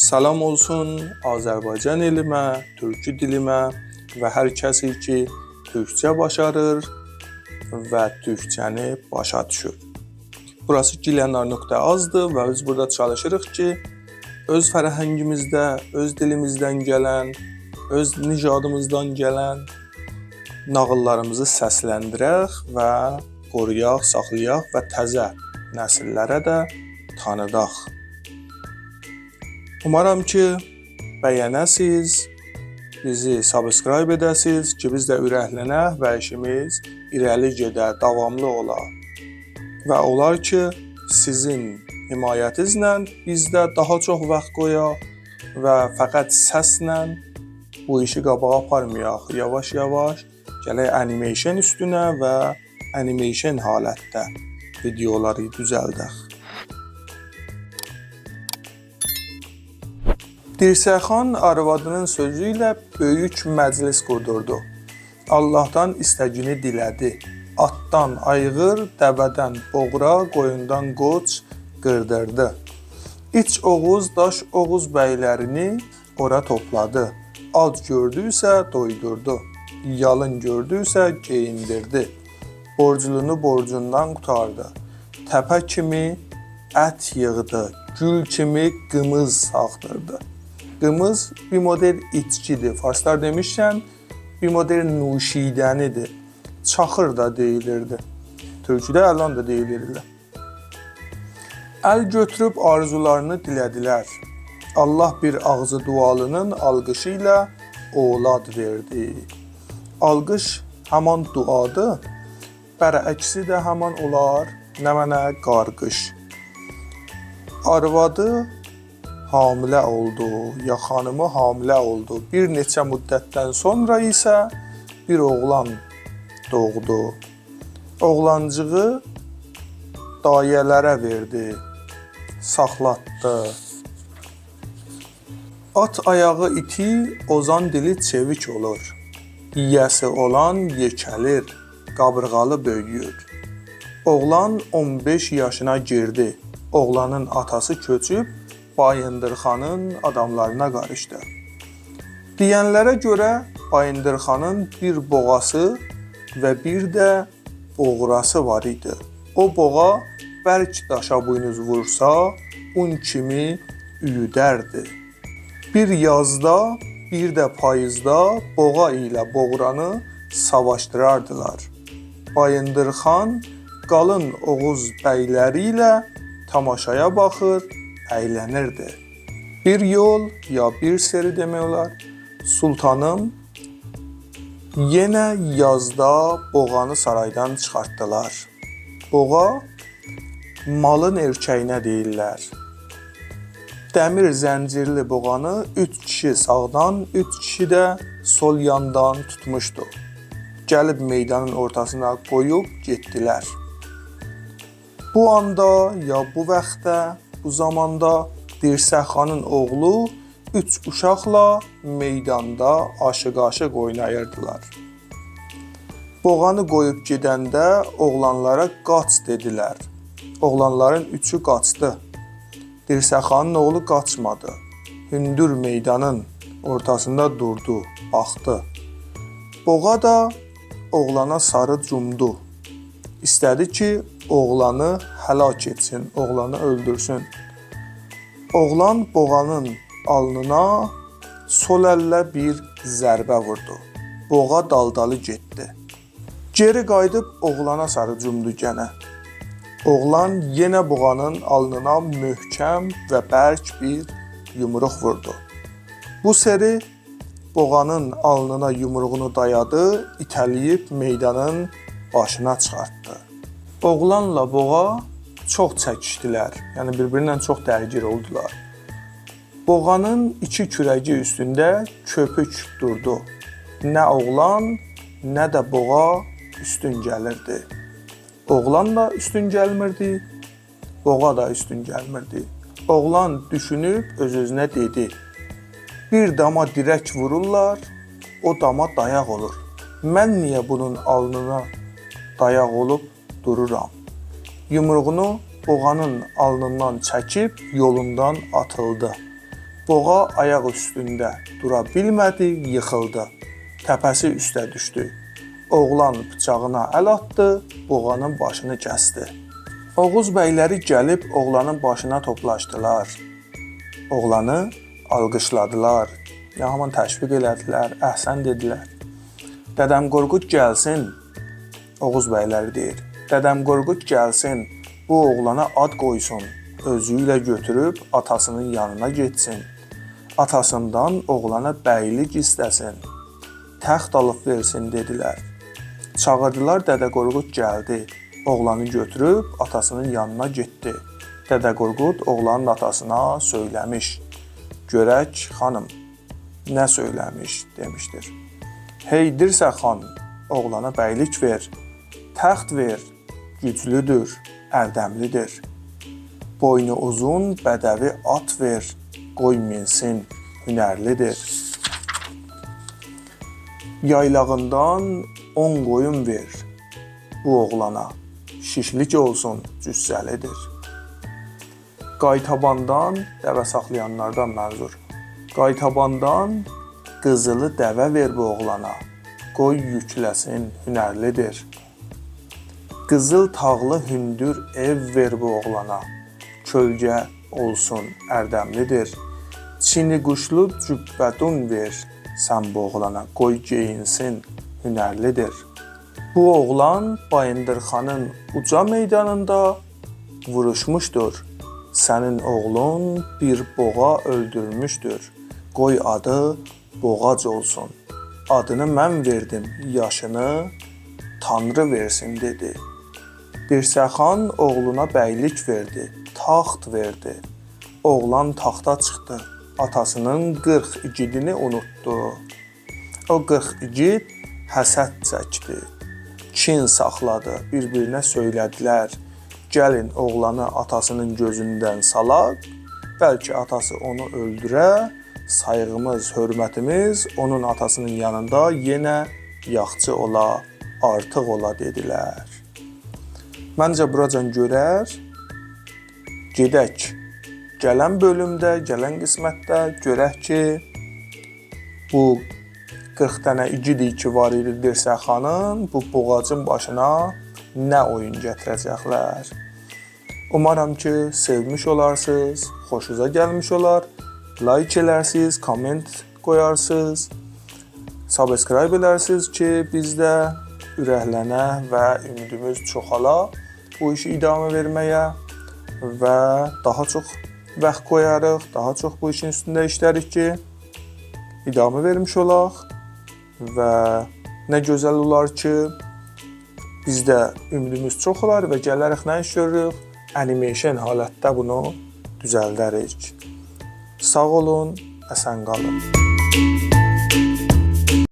Salam olsun Azərbaycan elimə, türkü dilimə və hər kəsi ki, türkçə başarır və türkçəni başa düşür. Burası gilənar.az-dır və biz burada çalışırıq ki, öz fərəhəngimizdə, öz dilimizdən gələn, öz nicadımızdan gələn nağıllarımızı səsləndirək və qoruyaq, saxlayaq və təzə nəsillərə də tanıdaq. Umarım ki, bəyənəsiz, bizi subscribe edəsiz ki, biz də ürəklənək və işimiz irəli gedə, davamlı ola. Və olar ki, sizin himayətinizlə biz də daha çox vaxt qoyaq və fəqət səslə bu işi qabağa aparmayaq. Yavaş-yavaş gələk animation üstünə və animation halətdə videoları düzəldək. Dirsəxan arvadının sözü ilə böyük məclis qurdurdu. Allahdan istəgini dilədi. Atdan ayğır, dəvədən boğra, qoyundan qoç qırdırdı. İç Oğuz, Daş Oğuz bəylərini ora topladı. Ac gördüysə doydurdu. Yalın gördüysə geyindirdi. Borclunu borcundan qutardı. Təpə kimi ət yığdı. Gül kimi qımız sağdırdı. Qımız bir model içkidir. Farslar demişkən bir model nuşidənidir. Çaxır da deyilirdi. Türküdə əlan da deyilirdi. Əl götürüb arzularını dilədilər. Allah bir ağzı dualının alqışı ilə oğlad verdi. Alqış həman duadır, bərəksi də həman olar, nə mənə qarqış. Arvadı hamilə oldu, ya xanımı hamilə oldu. Bir neçə müddətdən sonra isə bir oğlan doğdu. Oğlancığı dayələrə verdi, saxlatdı. At ayağı iti, ozan dili çevik olur. Yiyəsi olan yekəlir, qabırğalı böyüyür. Oğlan 15 yaşına girdi. Oğlanın atası köçüb Bayındırxanın adamlarına qarışdı. Deyənlərə görə Bayındırxanın bir boğası və bir də boğrası var idi. O boğa bərk daşa buynuz vursa, un kimi üyüdərdi. Bir yazda, bir də payızda boğa ilə boğranı savaşdırardılar. Bayındırxan qalın Oğuz bəyləri ilə tamaşaya baxır, əylənirdi. Bir yol, ya bir seri demək olar, sultanım yenə yazda boğanı saraydan çıxartdılar. Boğa malın erkəyinə deyirlər. Dəmir zəncirli boğanı 3 kişi sağdan, 3 kişi də sol yandan tutmuşdu. Gəlib meydanın ortasına qoyub getdilər. Bu anda, ya bu vaxtda, bu zamanda Dirsəxanın oğlu 3 uşaqla meydanda aşıq-aşıq oynayırdılar. Boğanı qoyub gedəndə oğlanlara qaç dedilər. Oğlanların 3'ü qaçdı. Dirsəxanın oğlu qaçmadı. Hündür meydanın ortasında durdu, baxdı. Boğa da oğlana sarı cumdu. İstədi ki, oğlanı həlak etsin, oğlanı öldürsün. Oğlan boğanın alnına sol əllə bir zərbə vurdu. Boğa daldalı getdi. Geri qayıdıb oğlana sarı cumdu gənə. Oğlan yenə boğanın alnına möhkəm və bərk bir yumruq vurdu. Bu seri boğanın alnına yumruğunu dayadı, itələyib meydanın başına çıxartdı. Oğlanla boğa çox çəkişdilər, yəni bir-birindən çox dərgir oldular. Boğanın 2 kürəyi üstündə köpük durdu. Nə oğlan, nə də boğa üstün gəlirdi. Oğlan da üstün gəlmirdi, boğa da üstün gəlmirdi. Oğlan düşünüb öz-özünə dedi. Bir dama dirək vururlar, o dama dayaq olur. Mən niyə bunun alnına dayaq olub dururam? Yumruğunu boğanın alnından çəkib yolundan atıldı Boğa ayaq üstündə dura bilmədi, yıxıldı. Təpəsi üstə düşdü. Oğlan bıçağına əl atdı, boğanın başını kəsdi. Oğuz bəyləri gəlib oğlanın başına toplaşdılar. Oğlanı alqışladılar, yaman təşviq elədilər, əhsən dedilər. Dədəm Qorqud gəlsin, Oğuz bəyləri deyir. Dədəm Qorqud gəlsin, bu oğlana ad qoysun, özü ilə götürüb atasının yanına getsin. Atasından oğlana bəylik istəsin, təxt alıb versin dedilər. Çağırdılar, Dədə Qorqud gəldi, oğlanı götürüb atasının yanına getdi. Dədə Qorqud oğlanın atasına söyləmiş. Görək xanım, nə söyləmiş demişdir. Hey Dirsə xan, oğlana bəylik ver, təxt ver, güclüdür, ərdəmlidir. Boynu uzun bədəvi at ver, qoy minsin, hünərlidir. Yaylağından 10 qoyun ver, bu oğlana, şişlik olsun, cüssəlidir. Qaytabandan, dəvə saxlayanlardan mənzur, qaytabandan qızılı dəvə ver bu oğlana, qoy yükləsin, hünərlidir. Qızıl tağlı hündür ev ver bu oğlana, kölgə olsun, ərdəmlidir. Çini quşlu cübbədun ver sən bu oğlana, qoy geyinsin, hünərlidir. Bu oğlan Bayındırxanın uca meydanında vuruşmuşdur. Sənin oğlun bir boğa öldürmüşdür. Qoy adı Boğac olsun. Adını mən verdim, yaşını Tanrı versin dedi. Dirsəxan oğluna bəylik verdi, taxt verdi. Oğlan taxta çıxdı, atasının 40 igidini unutdu. O 40 igid həsəd çəkdi, kin saxladı, bir-birinə söylədilər. Gəlin oğlanı atasının gözündən salaq, bəlkə atası onu öldürə, sayğımız, hörmətimiz onun atasının yanında yenə yaxçı ola, artıq ola dedilər. Məncə buracan görər, gedək. Gələn bölümdə, gələn qismətdə görək ki, bu 40 dənə igid ki var idi Dirsəxanın, bu boğacın başına nə oyun gətirəcəklər. Umarım ki, sevmiş olarsınız, xoşunuza gəlmiş olar, like elərsiniz, komment qoyarsınız, subscribe edərsiniz ki, biz də ürəklənə və ümidimiz çoxala bu işi idamə verməyə və daha çox vaxt qoyarıq, daha çox bu işin üstündə işlərik ki, idamə vermiş olaq və nə gözəl olar ki, bizdə ümidimiz çox olar və gələrək nə iş görürük, animation halətdə bunu düzəldərik. Sağ olun, əsən qalın.